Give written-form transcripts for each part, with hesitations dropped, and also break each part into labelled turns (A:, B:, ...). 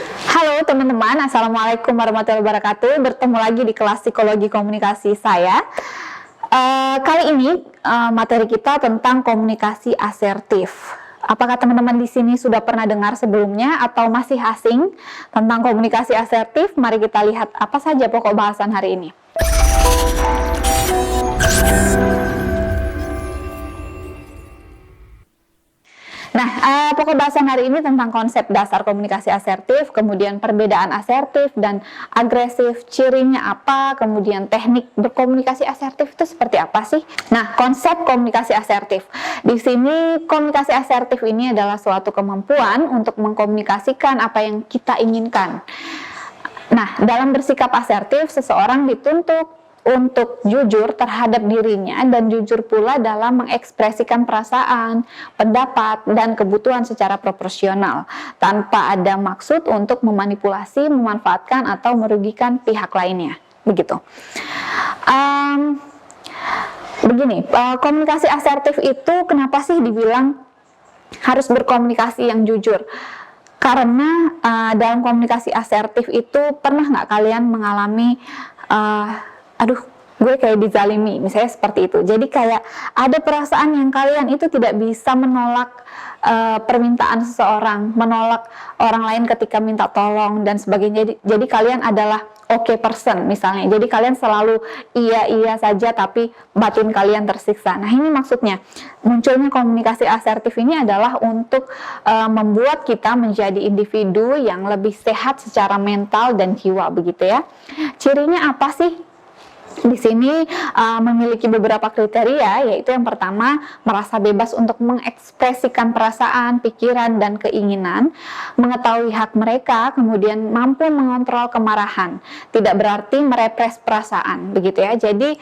A: Halo teman-teman, Assalamualaikum warahmatullahi wabarakatuh. Bertemu lagi di kelas psikologi komunikasi saya. Kali ini materi kita tentang komunikasi asertif. Apakah teman-teman di sini sudah pernah dengar sebelumnya atau masih asing tentang komunikasi asertif? Mari kita lihat apa saja pokok bahasan hari ini. Nah, pokok bahasan hari ini tentang konsep dasar komunikasi asertif, kemudian perbedaan asertif dan agresif, cirinya apa, kemudian teknik berkomunikasi asertif itu seperti apa sih? Nah, konsep komunikasi asertif. Di sini komunikasi asertif ini adalah suatu kemampuan untuk mengkomunikasikan apa yang kita inginkan. Nah, dalam bersikap asertif, seseorang dituntut untuk jujur terhadap dirinya dan jujur pula dalam mengekspresikan perasaan, pendapat, dan kebutuhan secara proporsional tanpa ada maksud untuk memanipulasi, memanfaatkan, atau merugikan pihak lainnya. Begitu. Begini, komunikasi asertif itu kenapa sih dibilang harus berkomunikasi yang jujur? Karena dalam komunikasi asertif itu pernah nggak kalian mengalami aduh, gue kayak dizalimi, misalnya seperti itu. Jadi kayak ada perasaan yang kalian itu tidak bisa menolak permintaan seseorang, menolak orang lain ketika minta tolong dan sebagainya. Jadi kalian adalah okay person misalnya. Jadi kalian selalu iya saja tapi batin kalian tersiksa. Nah, ini maksudnya munculnya komunikasi asertif ini adalah untuk membuat kita menjadi individu yang lebih sehat secara mental dan jiwa, begitu ya. Cirinya apa sih? Di sini memiliki beberapa kriteria, yaitu yang pertama, merasa bebas untuk mengekspresikan perasaan, pikiran, dan keinginan, mengetahui hak mereka, kemudian mampu mengontrol kemarahan. Tidak berarti merepres perasaan, begitu ya. Jadi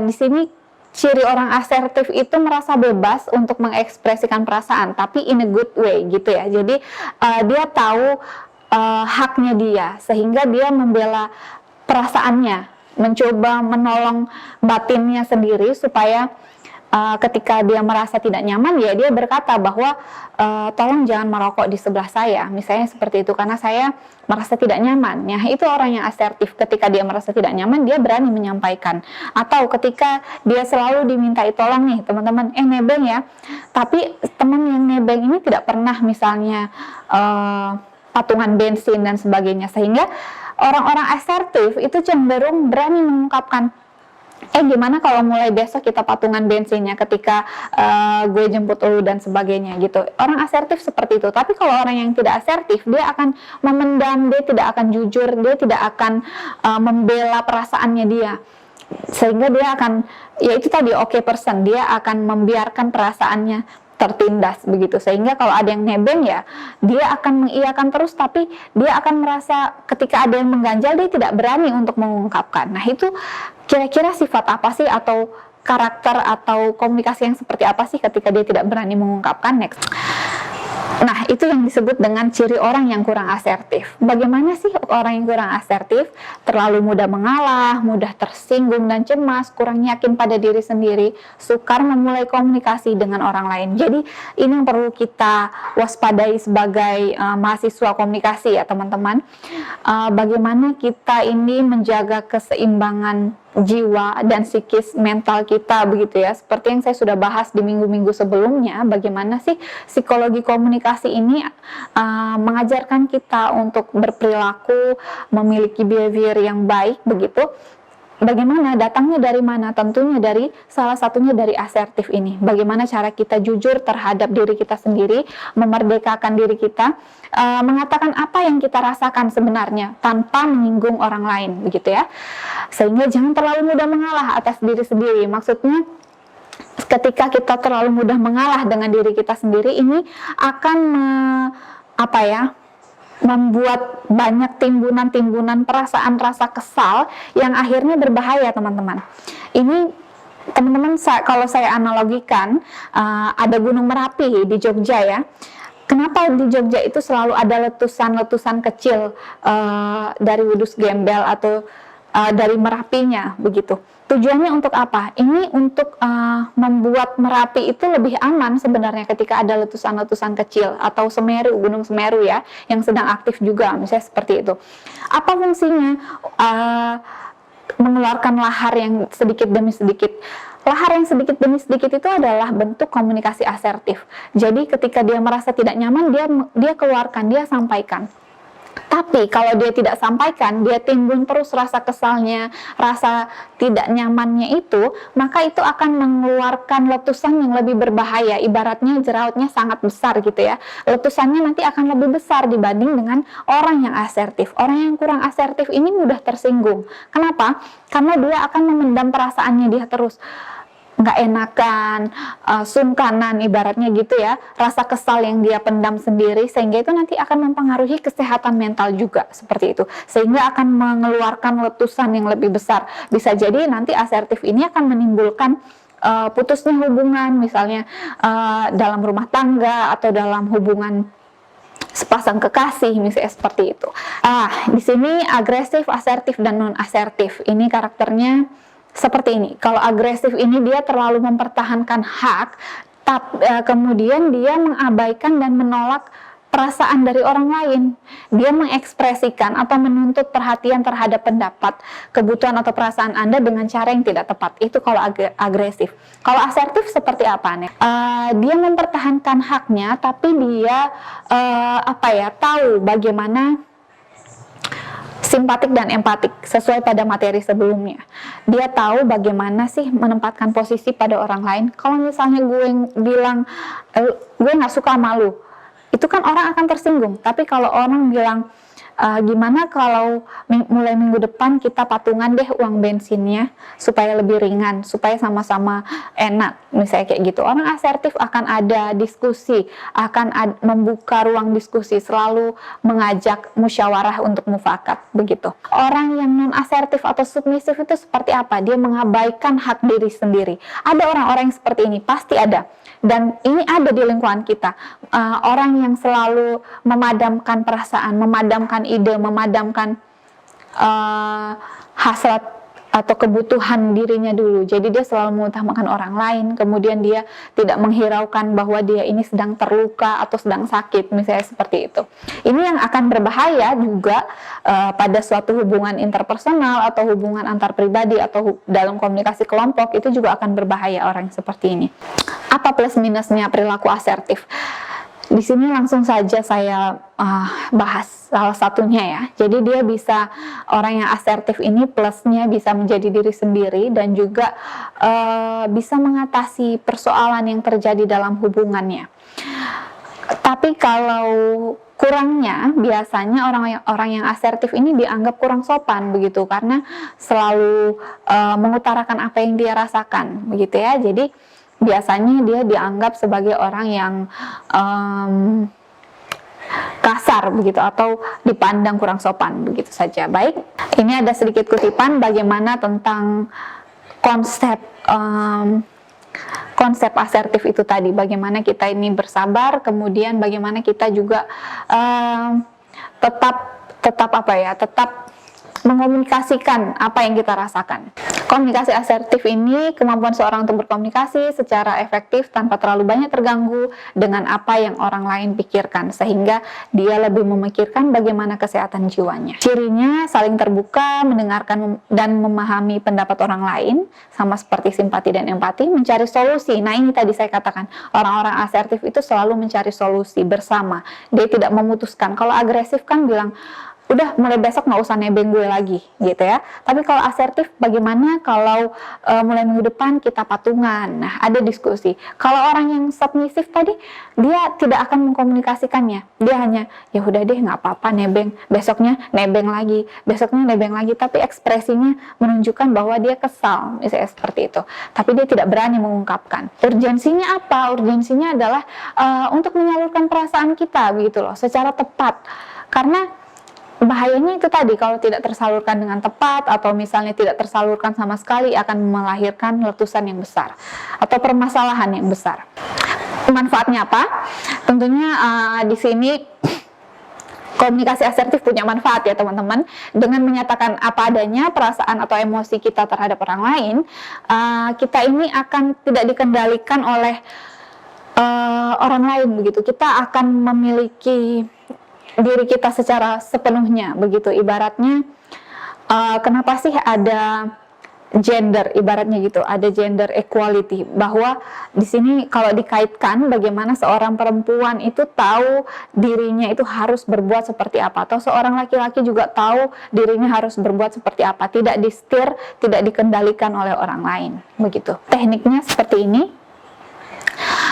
A: di sini ciri orang asertif itu merasa bebas untuk mengekspresikan perasaan, tapi in a good way, gitu ya. Jadi dia tahu haknya dia, sehingga dia membela perasaannya, mencoba menolong batinnya sendiri supaya ketika dia merasa tidak nyaman, ya dia berkata bahwa tolong jangan merokok di sebelah saya, misalnya seperti itu, karena saya merasa tidak nyaman. Ya, itu orang yang asertif. Ketika dia merasa tidak nyaman, dia berani menyampaikan. Atau ketika dia selalu dimintai tolong nih, teman-teman, nebeng ya, tapi teman yang nebeng ini tidak pernah misalnya patungan bensin dan sebagainya, sehingga orang-orang asertif itu cenderung berani mengungkapkan, gimana kalau mulai besok kita patungan bensinnya ketika gue jemput lu dan sebagainya gitu. Orang asertif seperti itu. Tapi kalau orang yang tidak asertif, dia akan memendam, dia tidak akan jujur, dia tidak akan membela perasaannya dia, sehingga dia akan, ya itu tadi, okay person, dia akan membiarkan perasaannya tertindas begitu, sehingga kalau ada yang nebeng ya dia akan mengiyakan terus, tapi dia akan merasa ketika ada yang mengganjal dia tidak berani untuk mengungkapkan. Nah, itu kira-kira sifat apa sih, atau karakter atau komunikasi yang seperti apa sih ketika dia tidak berani mengungkapkan? Next. Nah, itu yang disebut dengan ciri orang yang kurang asertif. Bagaimana sih orang yang kurang asertif? Terlalu mudah mengalah, mudah tersinggung dan cemas, kurang yakin pada diri sendiri, sukar memulai komunikasi dengan orang lain. Jadi, ini yang perlu kita waspadai sebagai mahasiswa komunikasi ya, teman-teman. Bagaimana kita ini menjaga keseimbangan jiwa dan psikis mental kita, begitu ya. Seperti yang saya sudah bahas di minggu-minggu sebelumnya, bagaimana sih psikologi komunikasi ini mengajarkan kita untuk berperilaku, memiliki behavior yang baik, begitu. Bagaimana? Datangnya dari mana? Tentunya dari salah satunya dari asertif ini. Bagaimana cara kita jujur terhadap diri kita sendiri, memerdekakan diri kita, mengatakan apa yang kita rasakan sebenarnya tanpa menyinggung orang lain, begitu ya. Sehingga jangan terlalu mudah mengalah atas diri sendiri. Maksudnya, ketika kita terlalu mudah mengalah dengan diri kita sendiri, ini akan membuat banyak timbunan perasaan rasa kesal yang akhirnya berbahaya, teman-teman. Ini, teman-teman, kalau saya analogikan, ada Gunung Merapi di Jogja ya. Kenapa di Jogja itu selalu ada letusan-letusan kecil dari Wudus Gembel atau dari Merapinya begitu. Tujuannya untuk apa? Ini untuk membuat Merapi itu lebih aman sebenarnya ketika ada letusan-letusan kecil atau Semeru, Gunung Semeru ya, yang sedang aktif juga, misalnya seperti itu. Apa fungsinya? Mengeluarkan lahar yang sedikit demi sedikit. Lahar yang sedikit demi sedikit itu adalah bentuk komunikasi asertif. Jadi ketika dia merasa tidak nyaman, dia keluarkan, dia sampaikan. Tapi kalau dia tidak sampaikan, dia timbun terus rasa kesalnya, rasa tidak nyamannya itu, maka itu akan mengeluarkan letusan yang lebih berbahaya. Ibaratnya jerawatnya sangat besar gitu ya. Letusannya nanti akan lebih besar dibanding dengan orang yang asertif. Orang yang kurang asertif ini mudah tersinggung. Kenapa? Karena dia akan memendam perasaannya dia terus. Nggak enakan, sungkanan ibaratnya gitu ya, rasa kesal yang dia pendam sendiri, sehingga itu nanti akan mempengaruhi kesehatan mental juga seperti itu, sehingga akan mengeluarkan letusan yang lebih besar. Bisa jadi nanti asertif ini akan menimbulkan putusnya hubungan, misalnya dalam rumah tangga atau dalam hubungan sepasang kekasih, misalnya seperti itu. Di sini agresif, asertif, dan non asertif ini karakternya seperti ini. Kalau agresif ini dia terlalu mempertahankan hak, kemudian dia mengabaikan dan menolak perasaan dari orang lain. Dia mengekspresikan atau menuntut perhatian terhadap pendapat, kebutuhan atau perasaan Anda dengan cara yang tidak tepat. Itu kalau agresif. Kalau asertif seperti apa nih? Dia mempertahankan haknya, tapi dia tahu bagaimana simpatik dan empatik sesuai pada materi sebelumnya. Dia tahu bagaimana sih menempatkan posisi pada orang lain. Kalau misalnya gue bilang gue nggak suka malu, itu kan orang akan tersinggung. Tapi kalau orang bilang gimana kalau mulai minggu depan kita patungan deh uang bensinnya supaya lebih ringan, supaya sama-sama enak, misalnya kayak gitu. Orang asertif akan ada diskusi, akan membuka ruang diskusi, selalu mengajak musyawarah untuk mufakat, begitu. Orang yang non asertif atau submisif itu seperti apa? Dia mengabaikan hak diri sendiri. Ada orang-orang yang seperti ini, pasti ada. Dan ini ada di lingkungan kita, orang yang selalu memadamkan perasaan, memadamkan ide, memadamkan hasrat atau kebutuhan dirinya dulu. Jadi dia selalu mengutamakan orang lain, kemudian dia tidak menghiraukan bahwa dia ini sedang terluka atau sedang sakit, misalnya seperti itu. Ini yang akan berbahaya juga pada suatu hubungan interpersonal atau hubungan antar pribadi atau dalam komunikasi kelompok, itu juga akan berbahaya orang seperti ini. Apa plus minusnya perilaku asertif? Di sini langsung saja saya bahas salah satunya ya. Jadi dia bisa, orang yang asertif ini plusnya bisa menjadi diri sendiri dan juga bisa mengatasi persoalan yang terjadi dalam hubungannya. Tapi kalau kurangnya, biasanya orang yang asertif ini dianggap kurang sopan begitu, karena selalu mengutarakan apa yang dia rasakan begitu ya. Jadi biasanya dia dianggap sebagai orang yang kasar begitu atau dipandang kurang sopan begitu saja. Baik, ini ada sedikit kutipan bagaimana tentang konsep asertif itu tadi, bagaimana kita ini bersabar, kemudian bagaimana kita juga tetap mengomunikasikan apa yang kita rasakan. Komunikasi asertif ini kemampuan seorang untuk berkomunikasi secara efektif tanpa terlalu banyak terganggu dengan apa yang orang lain pikirkan, sehingga dia lebih memikirkan bagaimana kesehatan jiwanya. Cirinya saling terbuka, mendengarkan dan memahami pendapat orang lain, sama seperti simpati dan empati, mencari solusi. Nah, ini tadi saya katakan, orang-orang asertif itu selalu mencari solusi bersama. Dia tidak memutuskan. Kalau agresif kan bilang, udah mulai besok nggak usah nebeng gue lagi gitu ya. Tapi kalau asertif, bagaimana kalau mulai minggu depan kita patungan. Nah, ada diskusi. Kalau orang yang submisif tadi, dia tidak akan mengkomunikasikannya. Dia hanya ya udah deh nggak apa-apa nebeng, besoknya nebeng lagi, besoknya nebeng lagi. Tapi ekspresinya menunjukkan bahwa dia kesal, misalnya seperti itu. Tapi dia tidak berani mengungkapkan. Urgensinya apa? Urgensinya adalah untuk menyalurkan perasaan kita begitu loh, secara tepat. Karena bahayanya itu tadi, kalau tidak tersalurkan dengan tepat atau misalnya tidak tersalurkan sama sekali, akan melahirkan letusan yang besar atau permasalahan yang besar. Manfaatnya apa? Tentunya di sini Komunikasi asertif punya manfaat ya teman-teman. Dengan menyatakan apa adanya perasaan atau emosi kita terhadap orang lain, kita ini akan tidak dikendalikan oleh orang lain begitu. Kita akan memiliki diri kita secara sepenuhnya begitu. Ibaratnya kenapa sih ada gender, ibaratnya gitu, ada gender equality, bahwa di sini kalau dikaitkan bagaimana seorang perempuan itu tahu dirinya itu harus berbuat seperti apa, atau seorang laki-laki juga tahu dirinya harus berbuat seperti apa, tidak disetir, tidak dikendalikan oleh orang lain begitu. Tekniknya seperti ini.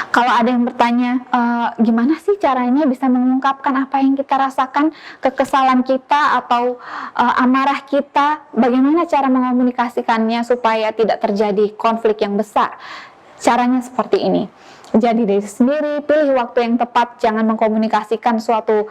A: Kalau ada yang bertanya, gimana sih caranya bisa mengungkapkan apa yang kita rasakan, kekesalan kita atau amarah kita, bagaimana cara mengomunikasikannya supaya tidak terjadi konflik yang besar? Caranya seperti ini. Jadi diri sendiri, pilih waktu yang tepat, jangan mengkomunikasikan suatu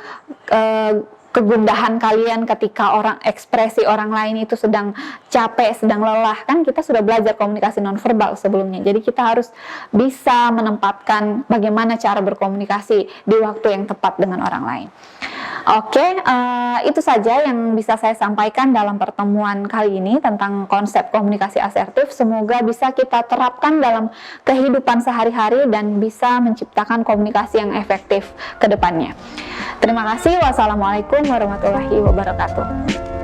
A: kegundahan kalian ketika ekspresi orang lain itu sedang capek, sedang lelah. Kan kita sudah belajar komunikasi nonverbal sebelumnya. Jadi kita harus bisa menempatkan bagaimana cara berkomunikasi di waktu yang tepat dengan orang lain. Oke, itu saja yang bisa saya sampaikan dalam pertemuan kali ini tentang konsep komunikasi asertif. Semoga bisa kita terapkan dalam kehidupan sehari-hari dan bisa menciptakan komunikasi yang efektif ke depannya. Terima kasih. Wassalamualaikum warahmatullahi wabarakatuh.